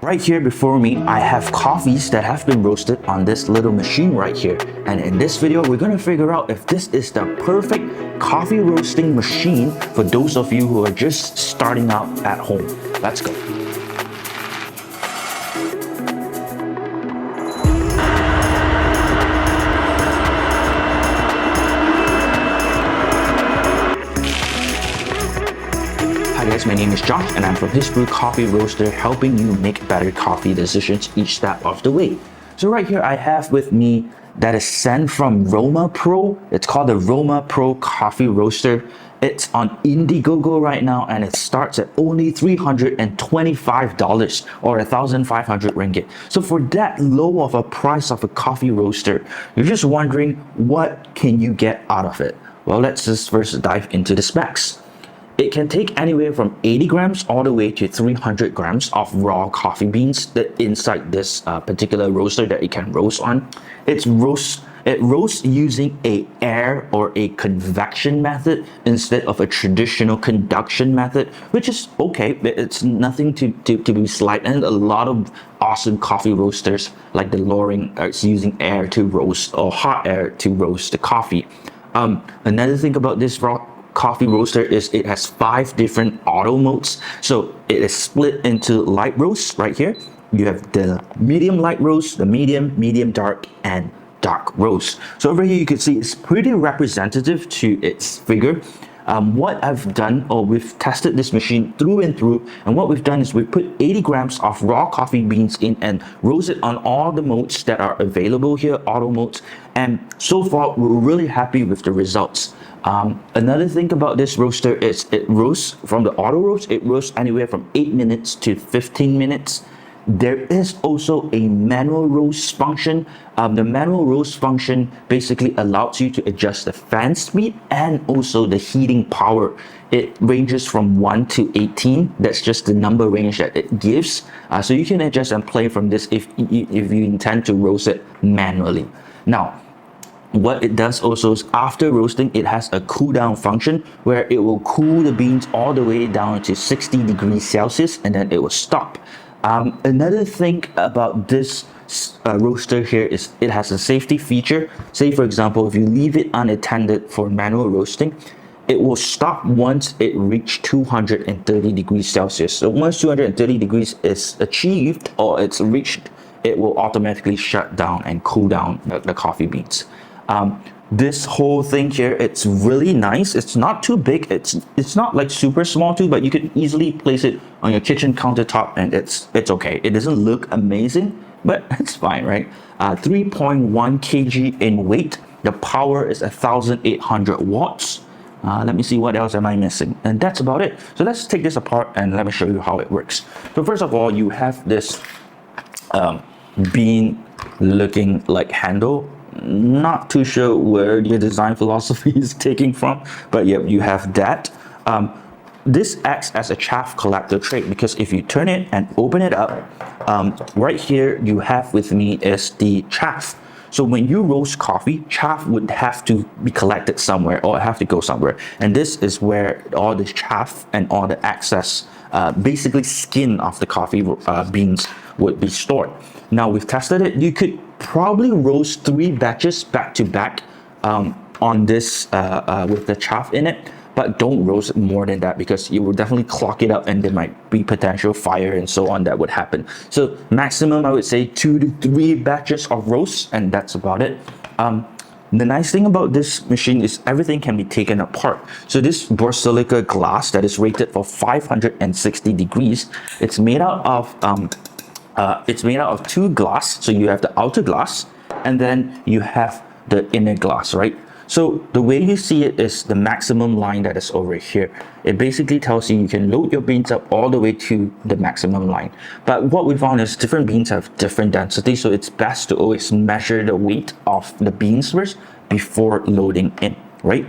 Right here before me, I have coffees that have been roasted on this little machine right here. And in this video, we're gonna figure out if this is the perfect coffee roasting machine for those of you who are just starting out at home. Let's go. Hi guys, my name is Josh and I'm from Hisbrew Coffee Roaster, helping you make better coffee decisions each step of the way. So right here I have with me that is sent from Roma Pro. It's called the Roma Pro Coffee Roaster. It's on Indiegogo right now and it starts at only $325 or 1,500 ringgit. So for that low of a price of a coffee roaster, you're just wondering what can you get out of it? Well, let's just first dive into the specs. It can take anywhere from 80 grams all the way to 300 grams of raw coffee beans that inside this particular roaster that it can roast on. It roasts using a air or a convection method instead of a traditional conduction method, which is okay. It's nothing to be slight. And a lot of awesome coffee roasters like the Loring are using air to roast or hot air to roast the coffee. Another thing about this raw coffee roaster is it has 5 different auto modes. So it is split into light roast right here. You have the medium light roast, the medium dark, and dark roast. So over here you can see it's pretty representative to its figure. What I've done, or we've tested this machine through and through, and what we've done is we put 80 grams of raw coffee beans in and roast it on all the modes that are available here, auto modes, and so far we're really happy with the results. Another thing about this roaster is it roasts from the auto roast, it roasts anywhere from 8 minutes to 15 minutes. There is also a manual roast function. The manual roast function basically allows you to adjust the fan speed and also the heating power. It ranges from 1 to 18. That's just the number range that it gives. So you can adjust and play from this if you intend to roast it manually. Now, what it does also is after roasting, it has a cool down function where it will cool the beans all the way down to 60 degrees Celsius and then it will stop. Another thing about this roaster here is it has a safety feature. Say for example, if you leave it unattended for manual roasting, it will stop once it reaches 230 degrees Celsius. So once 230 degrees is achieved or it's reached, it will automatically shut down and cool down the coffee beans. This whole thing here, it's really nice. It's not too big. It's not like super small too, but you can easily place it on your kitchen countertop and it's okay. It doesn't look amazing, but it's fine, right? 3.1 kg in weight. The power is 1,800 watts. Let me see, what else am I missing? And that's about it. So let's take this apart and let me show you how it works. So first of all, you have this bean looking like handle. Not too sure where your design philosophy is taking from, but yeah, you have that. This acts as a chaff collector tray because if you turn it and open it up, right here you have with me is the chaff. So when you roast coffee, chaff would have to be collected somewhere or have to go somewhere. And this is where all the chaff and all the excess, basically skin of the coffee beans would be stored. Now we've tested it. You could probably roast 3 batches back to back on this with the chaff in it, but don't roast it more than that because you will definitely clog it up and there might be potential fire and so on that would happen. So maximum, I would say 2 to 3 batches of roast, and that's about it. The nice thing about this machine is everything can be taken apart. So this borosilicate glass that is rated for 560 degrees, it's made out of 2 glass. So you have the outer glass and then you have the inner glass, right? So the way you see it is the maximum line that is over here. It basically tells you can load your beans up all the way to the maximum line. But what we found is different beans have different density, so it's best to always measure the weight of the beans first before loading in, right?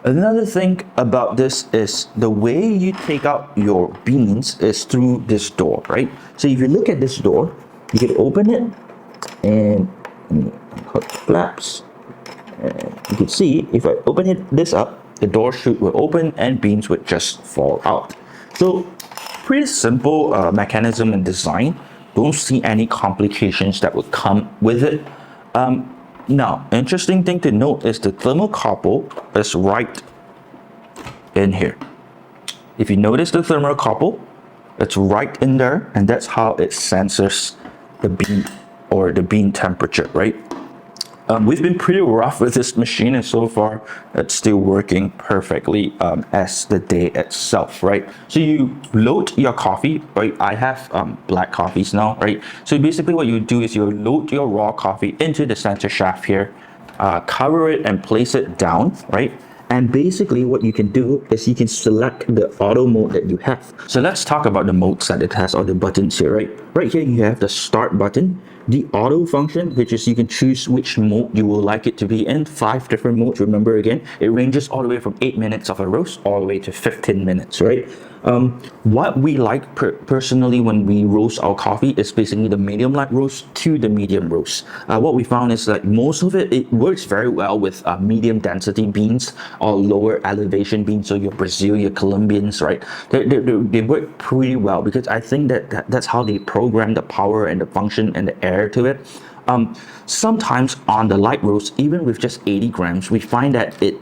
Another thing about this is the way you take out your beans is through this door, right? So if you look at this door, you can open it and cut the flaps. And you can see if I open this up, the door chute will open and beans would just fall out. So pretty simple mechanism and design. Don't see any complications that would come with it. Now, interesting thing to note is the thermocouple is right in here. If you notice the thermocouple, it's right in there, and that's how it censors the bean or the bean temperature, right? We've been pretty rough with this machine, and so far it's still working perfectly as the day itself, right? So you load your coffee, right? I have black coffees now, right? So basically what you do is you load your raw coffee into the center shaft here, cover it and place it down, right? And basically what you can do is you can select the auto mode that you have. So let's talk about the modes that it has, or the buttons here, right? Right here you have the start button, the auto function, which is you can choose which mode you will like it to be in. 5 different modes, remember again. It ranges all the way from 8 minutes of a roast all the way to 15 minutes, right? What we like personally when we roast our coffee is basically the medium light roast to the medium roast. What we found is that most of it works very well with medium density beans or lower elevation beans, so your Brazil, your Colombians, right? They work pretty well because I think that's how they program the power and the function and the air to it. Sometimes on the light roast, even with just 80 grams, we find that it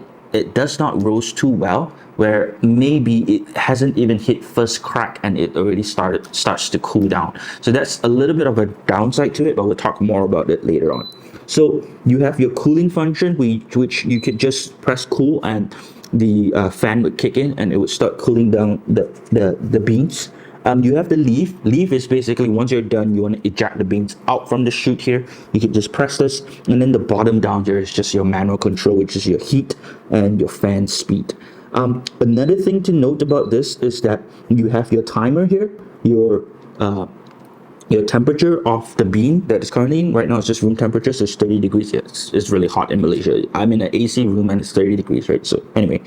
does not roast too well, where maybe it hasn't even hit first crack and it already starts to cool down. So that's a little bit of a downside to it, but we'll talk more about it later on. So you have your cooling function, which you could just press cool and the fan would kick in and it would start cooling down the beans. You have the leaf. Leaf is basically once you're done, you want to eject the beans out from the chute here. You can just press this, and then the bottom down here is just your manual control, which is your heat and your fan speed. Another thing to note about this is that you have your timer here, your temperature of the bean that is currently in. Right now it's just room temperature, so it's 30 degrees. Yeah, it's really hot in Malaysia. I'm in an AC room and it's 30 degrees, right? So anyway,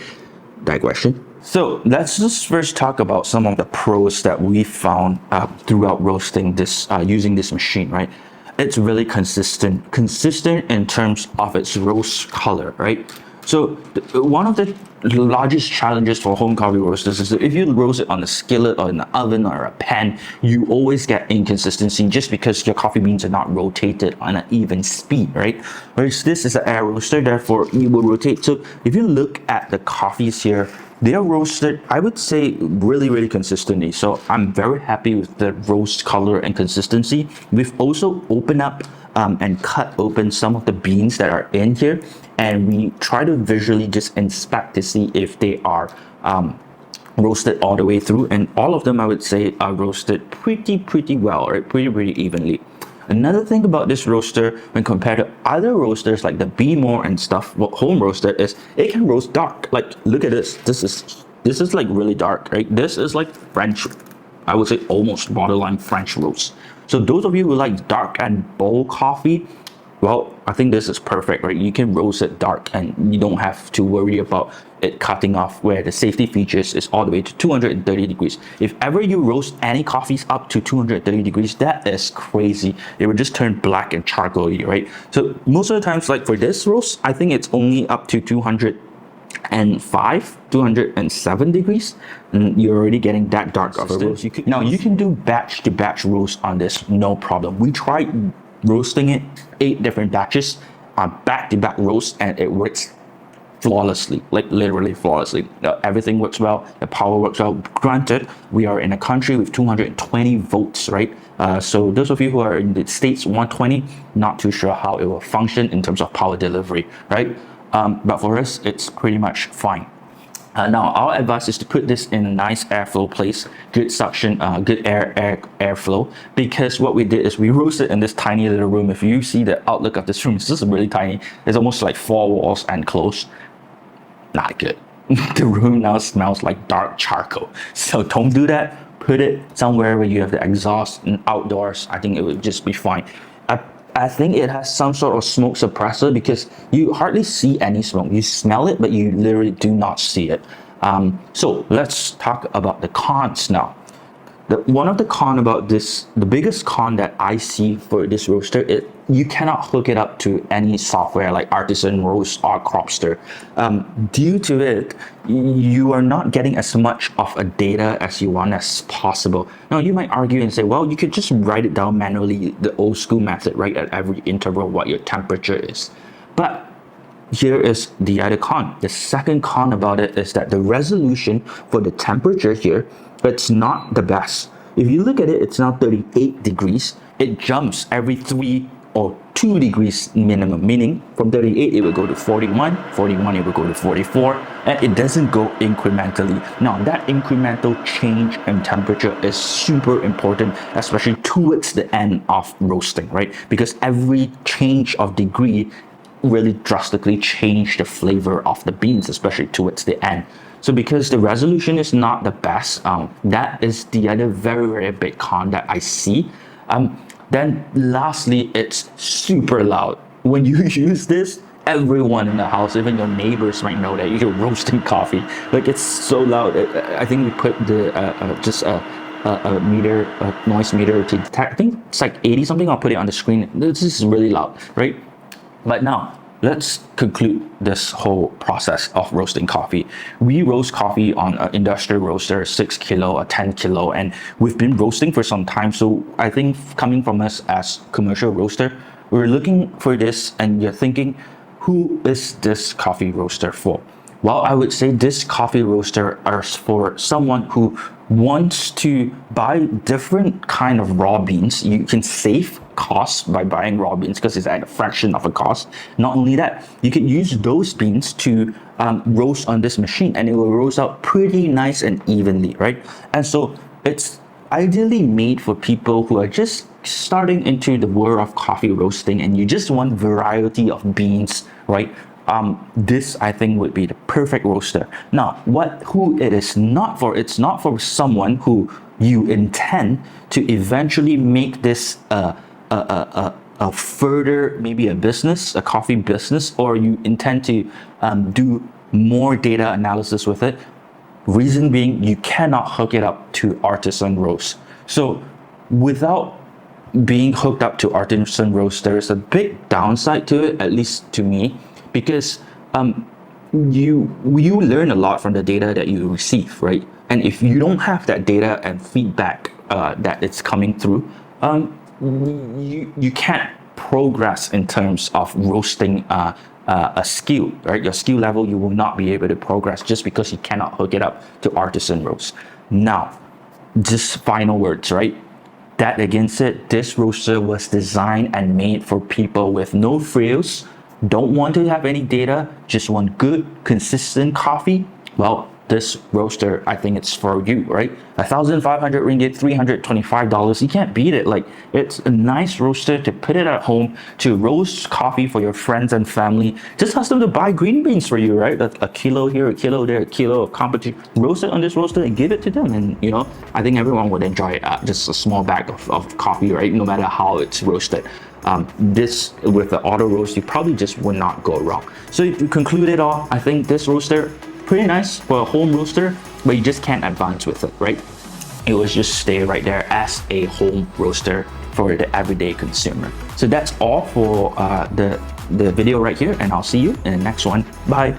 digression. So let's just first talk about some of the pros that we found throughout roasting this, using this machine, right? It's really consistent in terms of its roast color, right? So one of the largest challenges for home coffee roasters is that if you roast it on a skillet or in an oven or a pan, you always get inconsistency just because your coffee beans are not rotated on an even speed, right? Whereas this is an air roaster, therefore it will rotate. So if you look at the coffees here, they are roasted, I would say, really consistently. So I'm very happy with the roast color and consistency. We've also opened up and cut open some of the beans that are in here, and we try to visually just inspect to see if they are roasted all the way through, and all of them I would say are roasted pretty well, right? Pretty evenly. Another thing about this roaster when compared to other roasters like the Be More and stuff, home roaster, is it can roast dark. Like, look at this. This is like really dark, right? This is like French, I would say almost borderline French roast. So those of you who like dark and bold coffee, well, I think this is perfect, right? You can roast it dark and you don't have to worry about it cutting off, where the safety features is all the way to 230 degrees. If ever you roast any coffees up to 230 degrees, that is crazy. It would just turn black and charcoaly, right? So most of the times, like for this roast, I think it's only up to 205, 207 degrees, and you're already getting that dark of a roast. Now you can do batch to batch roast on this, no problem. We tried roasting it 8 different batches on back-to-back roast, and it works flawlessly, like literally flawlessly. Everything works well, the power works well. Granted, we are in a country with 220 volts, right? So those of you who are in the States, 120, not too sure how it will function in terms of power delivery, right? But for us, it's pretty much fine. Now, our advice is to put this in a nice airflow place, good suction, good airflow, because what we did is we roasted in this tiny little room. If you see the outlook of this room, it's just really tiny. It's almost like 4 walls and closed. Not good. The room now smells like dark charcoal. So don't do that. Put it somewhere where you have the exhaust and outdoors. I think it would just be fine. I think it has some sort of smoke suppressor because you hardly see any smoke. You smell it, but you literally do not see it. So let's talk about the cons now. One of the con about this, the biggest con that I see for this roaster, you cannot hook it up to any software like Artisan Roast or Cropster. Due to it, you are not getting as much of a data as you want as possible. Now, you might argue and say, well, you could just write it down manually, the old school method, right? At every interval, what your temperature is. But here is the other con. The second con about it is that the resolution for the temperature here, it's not the best. If you look at it, it's now 38 degrees. It jumps every 3 or 2 degrees minimum, meaning from 38 it will go to 41, 41 it will go to 44, and it doesn't go incrementally. Now that incremental change in temperature is super important, especially towards the end of roasting, right? Because every change of degree really drastically change the flavor of the beans, especially towards the end. So because the resolution is not the best, that is the other very big con that I see. Then lastly, it's super loud. When you use this, everyone in the house, even your neighbors might know that you're roasting coffee. Like, it's so loud. I think we put the just a meter, a noise meter to detect. I think it's like 80 something. I'll put it on the screen. This is really loud, right? But now, let's conclude this whole process of roasting coffee. We roast coffee on an industrial roaster, 6 kilo or 10 kilo, and we've been roasting for some time. So I think coming from us as commercial roaster, we're looking for this and you're thinking, who is this coffee roaster for? Well, I would say this coffee roaster is for someone who wants to buy different kind of raw beans. You can save costs by buying raw beans because it's at a fraction of a cost. Not only that, you can use those beans to roast on this machine, and it will roast out pretty nice and evenly, right? And so it's ideally made for people who are just starting into the world of coffee roasting and you just want variety of beans, right? This I think would be the perfect roaster. Now, who it is not for, it's not for someone who you intend to eventually make this a further, maybe a business, a coffee business, or you intend to do more data analysis with it. Reason being, you cannot hook it up to Artisan Roast. So without being hooked up to Artisan Roast, there is a big downside to it, at least to me, because you learn a lot from the data that you receive, right? And if you don't have that data and feedback that it's coming through, you can't progress in terms of roasting a skill, right? Your skill level, you will not be able to progress just because you cannot hook it up to Artisan Roast. Now, just final words, right? That again said, this roaster was designed and made for people with no frills, don't want to have any data, just want good, consistent coffee. Well, this roaster, I think it's for you, right? 1,500 ringgit, $325. You can't beat it. Like, it's a nice roaster to put it at home to roast coffee for your friends and family. Just ask them to buy green beans for you, right? A kilo here, a kilo there, a kilo of competition. Roast it on this roaster and give it to them. And, you know, I think everyone would enjoy it. Just a small bag of coffee, right? No matter how it's roasted. This with the auto roast, you probably just would not go wrong. So to conclude it all, I think this roaster, pretty nice for a home roaster, but you just can't advance with it, right? It will just stay right there as a home roaster for the everyday consumer. So that's all for the video right here, and I'll see you in the next one. Bye.